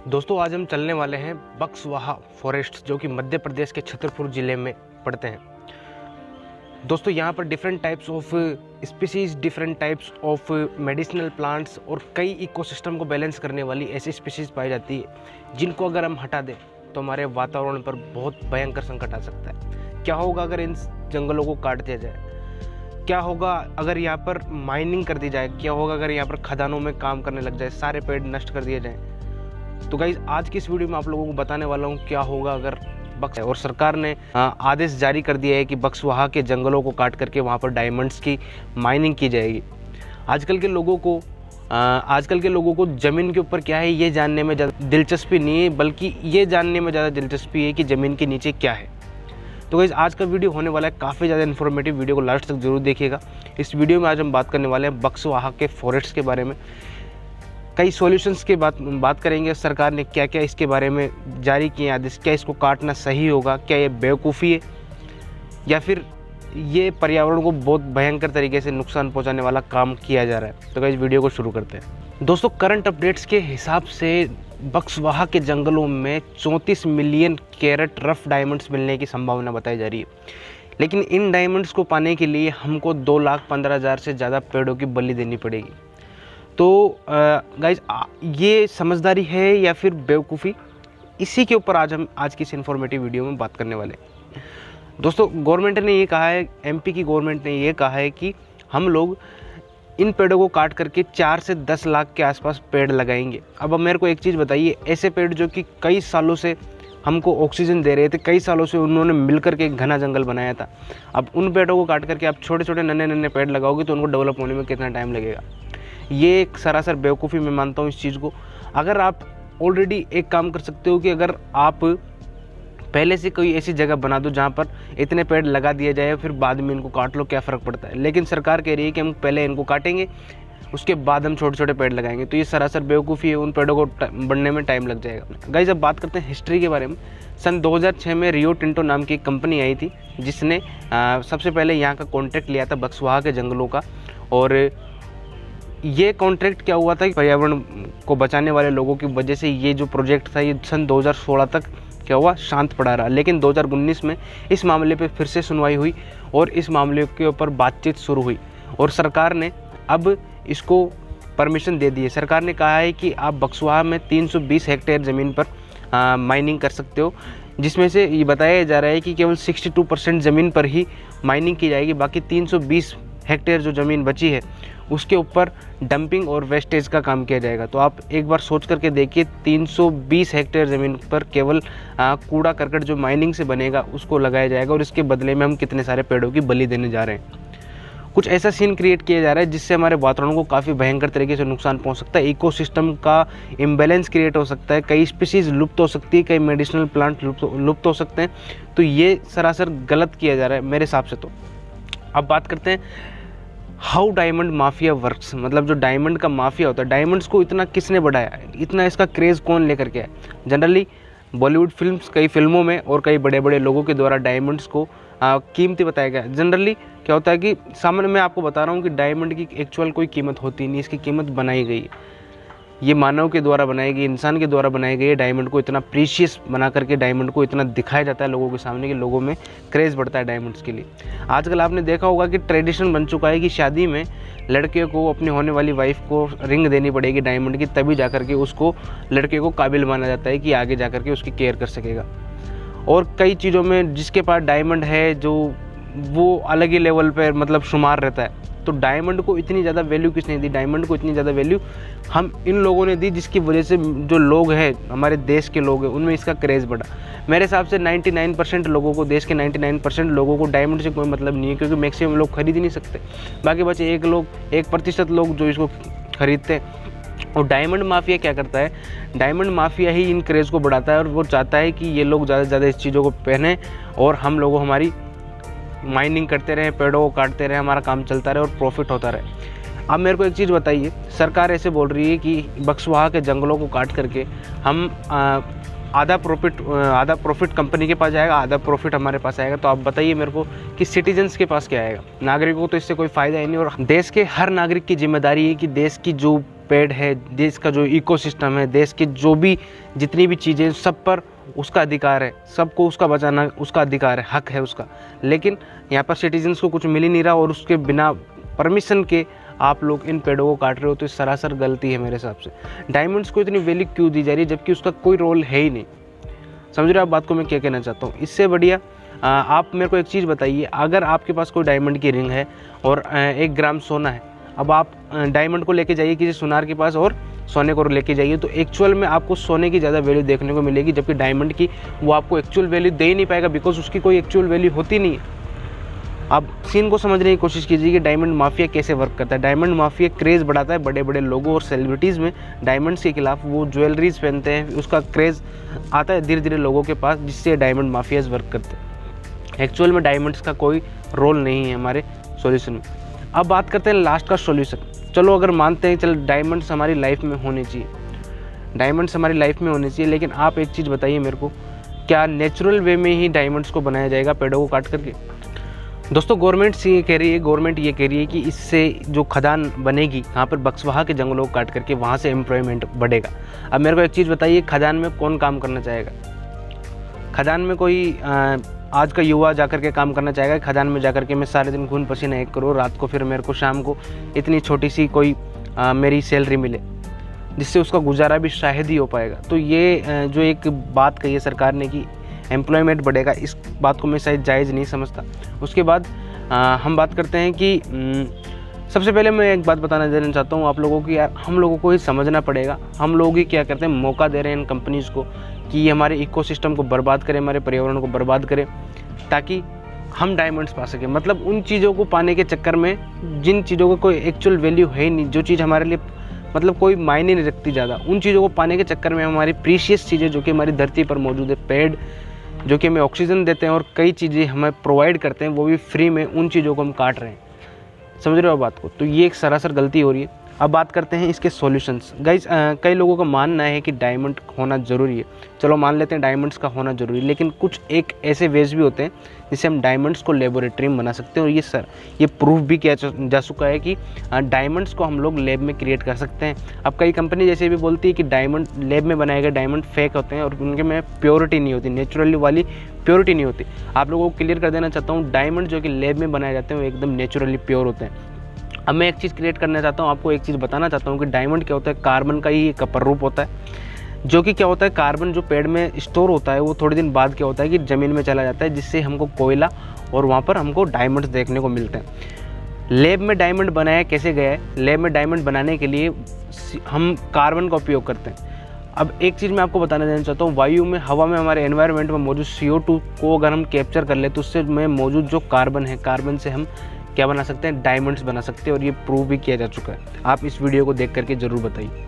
दोस्तों आज हम चलने वाले हैं बक्सवाहा फॉरेस्ट जो कि मध्य प्रदेश के छतरपुर ज़िले में पड़ते हैं। दोस्तों यहाँ पर different types of species, different types of medicinal plants और कई इकोसिस्टम को बैलेंस करने वाली ऐसी स्पीसीज़ पाई जाती है जिनको अगर हम हटा दें तो हमारे वातावरण पर बहुत भयंकर संकट आ सकता है। क्या होगा अगर इन जंगलों को काट दिया जाए? क्या होगा अगर यहाँ पर माइनिंग कर दी जाए? क्या होगा अगर यहाँ पर खदानों में काम करने लग जाए, सारे पेड़ नष्ट कर दिए जाएँ? तो गाइज आज की इस वीडियो में आप लोगों को बताने वाला हूँ क्या होगा अगर और सरकार ने आदेश जारी कर दिया है कि बक्सवाहा के जंगलों को काट करके वहाँ पर डायमंड्स की माइनिंग की जाएगी। आजकल के लोगों को ज़मीन के ऊपर क्या है ये जानने में ज़्यादा दिलचस्पी नहीं है, बल्कि ये जानने में ज़्यादा दिलचस्पी है कि ज़मीन के नीचे क्या है। तो गाइज आज का वीडियो होने वाला है काफ़ी ज़्यादा इन्फॉर्मेटिव। वीडियो को लास्ट तक जरूर देखिएगा। इस वीडियो में आज हम बात करने वाले हैं बक्सवाहा के फॉरेस्ट के बारे में। कई सॉल्यूशंस के बात करेंगे। सरकार ने क्या क्या इसके बारे में जारी किए आदेश, क्या इसको काटना सही होगा, क्या ये बेवकूफ़ी है या फिर ये पर्यावरण को बहुत भयंकर तरीके से नुकसान पहुंचाने वाला काम किया जा रहा है। तो गाइस वीडियो को शुरू करते हैं। दोस्तों करंट अपडेट्स के हिसाब से बक्सवाहा के जंगलों में 34 मिलियन कैरेट रफ डायमंड्स मिलने की संभावना बताई जा रही है, लेकिन इन डायमंड्स को पाने के लिए हमको 2,15,000 से ज़्यादा पेड़ों की बलि देनी पड़ेगी। तो गाइज ये समझदारी है या फिर बेवकूफ़ी, इसी के ऊपर आज की इस इन्फॉर्मेटिव वीडियो में बात करने वाले हैं। दोस्तों गवर्नमेंट ने ये कहा है, एमपी की गवर्नमेंट ने ये कहा है कि हम लोग इन पेड़ों को काट करके 4 से 10 लाख के आसपास पेड़ लगाएंगे। अब मेरे को एक चीज़ बताइए, ऐसे पेड़ जो कि कई सालों से हमको ऑक्सीजन दे रहे थे, कई सालों से उन्होंने मिलकर के एक घना जंगल बनाया था, अब उन पेड़ों को काट करके आप छोटे छोटे नन्हे पेड़ लगाओगे तो उनको डेवलप होने में कितना टाइम लगेगा? ये एक सरासर बेवकूफ़ी मैं मानता हूँ इस चीज़ को। अगर आप ऑलरेडी एक काम कर सकते हो कि अगर आप पहले से कोई ऐसी जगह बना दो जहाँ पर इतने पेड़ लगा दिए जाए, फिर बाद में इनको काट लो, क्या फ़र्क पड़ता है? लेकिन सरकार कह रही है कि हम पहले इनको काटेंगे, उसके बाद हम छोटे छोटे पेड़ लगाएंगे। तो ये सरासर बेवकूफ़ी है, उन पेड़ों को बढ़ने में टाइम लग जाएगा। गाइस अब बात करते हैं हिस्ट्री के बारे में। सन 2006 में रियो टिंटो नाम की एक कंपनी आई थी जिसने सबसे पहले यहाँ का कॉन्ट्रैक्ट लिया था बक्सवाहा के जंगलों का। और ये कॉन्ट्रैक्ट क्या हुआ था कि पर्यावरण को बचाने वाले लोगों की वजह से ये जो प्रोजेक्ट था ये सन 2016 तक क्या हुआ, शांत पड़ा रहा। लेकिन 2019 में इस मामले पे फिर से सुनवाई हुई और इस मामले के ऊपर बातचीत शुरू हुई और सरकार ने अब इसको परमिशन दे दी है। सरकार ने कहा है कि आप बक्सवाहा में 320 हेक्टेयर ज़मीन पर माइनिंग कर सकते हो, जिसमें से ये बताया जा रहा है कि केवल 62% ज़मीन पर ही माइनिंग की जाएगी। बाकी 320 हेक्टेयर जो ज़मीन बची है उसके ऊपर डंपिंग और वेस्टेज का काम किया जाएगा। तो आप एक बार सोच करके देखिए, 320 हेक्टेयर ज़मीन पर केवल कूड़ा करकट जो माइनिंग से बनेगा उसको लगाया जाएगा और इसके बदले में हम कितने सारे पेड़ों की बलि देने जा रहे हैं। कुछ ऐसा सीन क्रिएट किया जा रहा है जिससे हमारे वातावरण को काफ़ी भयंकर तरीके से नुकसान पहुंच सकता है, इकोसिस्टम का इम्बैलेंस क्रिएट हो सकता है, कई स्पीसीज़ लुप्त हो सकती है, कई मेडिसिनल प्लांट लुप्त हो सकते हैं। तो ये सरासर गलत किया जा रहा है मेरे हिसाब से। तो अब बात करते हैं हाउ डायमंड माफिया वर्क्स, मतलब जो डायमंड का माफिया होता है, डायमंड्स को इतना किसने बढ़ाया, इतना इसका क्रेज़ कौन लेकर के आया? जनरली बॉलीवुड फिल्म्स, कई फिल्मों में और कई बड़े बड़े लोगों के द्वारा डायमंड्स को कीमती बताया गया। जनरली क्या होता है कि सामान्य मैं आपको बता रहा हूँ कि डायमंड की एक्चुअल कोई कीमत होती नहीं, इसकी कीमत बनाई गई है। ये मानव के द्वारा बनाई गई, इंसान के द्वारा बनाई गई है। डायमंड को इतना प्रीशियस बना करके डायमंड को इतना दिखाया जाता है लोगों के सामने कि लोगों में क्रेज़ बढ़ता है डायमंड्स के लिए। आजकल आपने देखा होगा कि ट्रेडिशन बन चुका है कि शादी में लड़के को अपनी होने वाली वाइफ को रिंग देनी पड़ेगी डायमंड की, तभी जा करके उसको लड़के को काबिल माना जाता है कि आगे जा करके उसकी केयर कर सकेगा। और कई चीज़ों में जिसके पास डायमंड है जो वो अलग ही लेवल पर मतलब शुमार रहता है। तो डायमंड को इतनी ज़्यादा वैल्यू किसने दी? डायमंड को इतनी ज़्यादा वैल्यू हम इन लोगों ने दी, जिसकी वजह से जो लोग हैं, हमारे देश के लोग हैं, उनमें इसका क्रेज़ बढ़ा। मेरे हिसाब से 99% लोगों को, देश के 99% लोगों को डायमंड से कोई मतलब नहीं है, क्योंकि मैक्सिमम लोग खरीद ही नहीं सकते। बाकी बचे 1% लोग जो इसको खरीदते हैं। और डायमंड माफिया क्या करता है? डायमंड माफिया ही इन क्रेज़ को बढ़ाता है और वो चाहता है कि ये लोग ज़्यादा से ज़्यादा इस चीज़ों को पहने और हम लोगों हमारी माइनिंग करते रहे, पेड़ों को काटते रहे, हमारा काम चलता रहे और प्रॉफिट होता रहे। अब मेरे को एक चीज़ बताइए, सरकार ऐसे बोल रही है कि बक्सवाहा के जंगलों को काट करके हम आधा प्रॉफिट कंपनी के पास जाएगा, आधा प्रॉफिट हमारे पास आएगा। तो आप बताइए मेरे को कि सिटीजन्स के पास क्या आएगा? नागरिकों को तो इससे कोई फ़ायदा ही नहीं। और देश के हर नागरिक की जिम्मेदारी है कि देश की जो पेड़ है, देश का जो इकोसिस्टम है, देश की जो भी जितनी भी चीज़ें, सब पर उसका अधिकार है, सबको उसका बचाना उसका अधिकार है, हक है उसका। लेकिन यहाँ पर सिटीजन्स को कुछ मिल ही नहीं रहा और उसके बिना परमिशन के आप लोग इन पेड़ों को काट रहे हो, तो इस सरासर गलती है मेरे हिसाब से। डायमंड्स को इतनी वैल्यू क्यों दी जा रही है जबकि उसका कोई रोल है ही नहीं? समझ रहे हो आप बात को मैं क्या कहना चाहता हूँ? इससे बढ़िया आप मेरे को एक चीज़ बताइए, अगर आपके पास कोई डायमंड की रिंग है और 1 ग्राम सोना है, अब आप डायमंड को लेके जाइए किसी सुनार के पास और सोने को लेके जाइए, तो एक्चुअल में आपको सोने की ज़्यादा वैल्यू देखने को मिलेगी, जबकि डायमंड की वो आपको एक्चुअल वैल्यू दे ही नहीं पाएगा, बिकॉज उसकी कोई एक्चुअल वैल्यू होती नहीं है। आप सीन को समझने की कोशिश कीजिए कि डायमंड माफिया कैसे वर्क करता है। डायमंड माफिया क्रेज़ बढ़ाता है बड़े बड़े लोगों और सेलिब्रिटीज़ में। डायमंड्स के खिलाफ वो ज्वेलरीज पहनते हैं, उसका क्रेज़ आता है धीरे धीरे लोगों के पास, जिससे डायमंड माफियाज वर्क करते हैं। एक्चुअल में डायमंड्स का कोई रोल नहीं है हमारे सॉल्यूशन में। अब बात करते हैं लास्ट का सॉल्यूशन। चलो अगर मानते हैं चल डायमंड्स हमारी लाइफ में होने चाहिए, डायमंड्स हमारी लाइफ में होने चाहिए, लेकिन आप एक चीज़ बताइए मेरे को, क्या नेचुरल वे में ही डायमंड्स को बनाया जाएगा पेड़ों को काट करके? दोस्तों गवर्नमेंट ये कह रही है कि इससे जो खदान बनेगी यहाँ पर बक्सवाहा के जंगलों को काट करके, वहाँ से एम्प्लॉयमेंट बढ़ेगा। अब मेरे को एक चीज़ बताइए, खदान में कौन काम करना चाहेगा? खदान में कोई आज का युवा जाकर के काम करना चाहेगा? खदान में जाकर के मैं सारे दिन खून पसीना एक करूँ, रात को फिर मेरे को शाम को इतनी छोटी सी कोई मेरी सैलरी मिले जिससे उसका गुजारा भी शायद ही हो पाएगा। तो ये जो एक बात कही है सरकार ने कि एम्प्लॉयमेंट बढ़ेगा, इस बात को मैं शायद जायज़ नहीं समझता। उसके बाद हम बात करते हैं कि सबसे पहले मैं एक बात बताना देना चाहता हूँ आप लोगों की, यार हम लोगों को ही समझना पड़ेगा। हम लोग ही क्या करते हैं, मौका दे रहे हैं इन कंपनीज़ को कि ये हमारे इकोसिस्टम को बर्बाद करें, हमारे पर्यावरण को बर्बाद करें, ताकि हम डायमंड्स पा सकें। मतलब उन चीज़ों को पाने के चक्कर में जिन चीज़ों को कोई एक्चुअल वैल्यू है ही नहीं, जो चीज़ हमारे लिए मतलब कोई मायने नहीं रखती ज़्यादा, उन चीज़ों को पाने के चक्कर में हमारी प्रीशियस चीज़ें जो कि हमारी धरती पर मौजूद है, पेड़ जो कि हमें ऑक्सीजन देते हैं और कई चीज़ें हमें प्रोवाइड करते हैं, वो भी फ्री में, उन चीज़ों को हम काट रहे हैं। समझ रहे हो बात को? तो ये एक सरासर गलती हो रही है। अब बात करते हैं इसके सॉल्यूशंस। गाइस कई लोगों का मानना है कि डायमंड होना ज़रूरी है। चलो मान लेते हैं डायमंड्स का होना ज़रूरी है, लेकिन कुछ एक ऐसे वेज भी होते हैं जिससे हम डायमंड्स को लेबोरेटरी में बना सकते हैं। और ये प्रूफ भी किया जा चुका है कि डायमंड्स को हम लोग लैब में क्रिएट कर सकते हैं। अब कई कंपनी जैसे भी बोलती है कि डायमंड लैब में बनाए गए डायमंड फेक होते हैं और उनके में प्योरिटी नहीं होती, नेचुरली वाली प्योरिटी नहीं होती। आप लोगों को क्लियर कर देना चाहता हूँ, डायमंड जो कि लैब में बनाए जाते हैं वो एकदम नेचुरली प्योर होते हैं। अब मैं एक चीज़ क्रिएट करना चाहता हूँ, आपको एक चीज़ बताना चाहता हूँ कि डायमंड क्या होता है, कार्बन का ही एक अपर रूप होता है, जो कि क्या होता है, कार्बन जो पेड़ में स्टोर होता है वो थोड़े दिन बाद क्या होता है कि ज़मीन में चला जाता है, जिससे हमको कोयला और वहाँ पर हमको डायमंड्स देखने को मिलते हैं। लैब में डायमंड बनाया कैसे गया है? लैब में डायमंड बनाने के लिए हम कार्बन का उपयोग करते हैं। अब एक चीज़ मैं आपको बताना देना चाहता हूँ, वायु में, हवा में, हमारे एनवायरनमेंट में मौजूद CO2 को अगर हम कैप्चर कर ले तो उससे में मौजूद जो कार्बन है, कार्बन से हम क्या बना सकते हैं, डायमंड्स बना सकते हैं। और ये प्रूव भी किया जा चुका है। आप इस वीडियो को देख करके ज़रूर बताइए।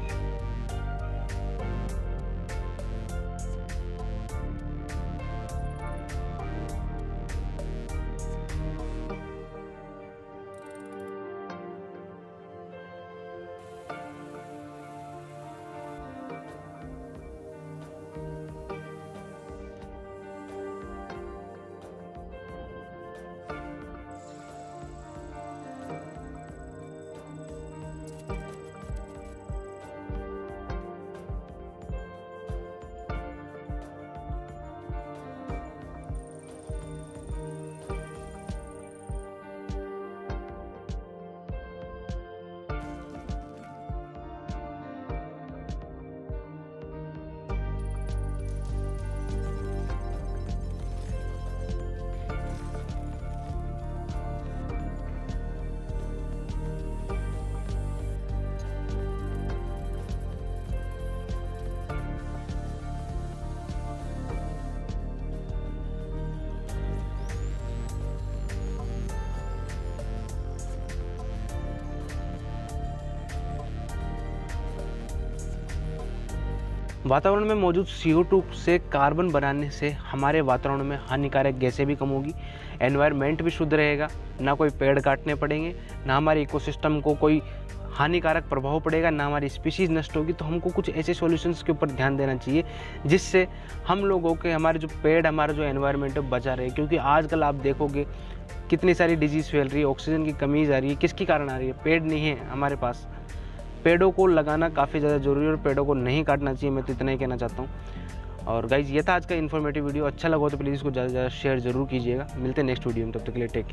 वातावरण में मौजूद CO2 से कार्बन बनाने से हमारे वातावरण में हानिकारक गैसें भी कम होगी, एनवायरनमेंट भी शुद्ध रहेगा, ना कोई पेड़ काटने पड़ेंगे, ना हमारे इकोसिस्टम को कोई हानिकारक प्रभाव पड़ेगा, ना हमारी स्पीशीज़ नष्ट होगी। तो हमको कुछ ऐसे सॉल्यूशंस के ऊपर ध्यान देना चाहिए जिससे हम लोगों के, हमारे जो पेड़, हमारा जो एनवायरनमेंट है बचा रहे। क्योंकि आजकल आप देखोगे कितनी सारी डिजीज़ फैल रही है, ऑक्सीजन की कमी आ रही है। किसकी कारण आ रही है? पेड़ नहीं है हमारे पास। पेड़ों को लगाना काफ़ी ज़्यादा ज़रूरी है और पेड़ों को नहीं काटना चाहिए। मैं तो इतना ही कहना चाहता हूँ। और गाइज़, ये था आज का इन्फॉर्मेटिव वीडियो। अच्छा लगा तो प्लीज़ इसको ज़्यादा से ज़्यादा शेयर ज़रूर कीजिएगा। मिलते हैं नेक्स्ट वीडियो में, तब तक के लिए टेक केयर।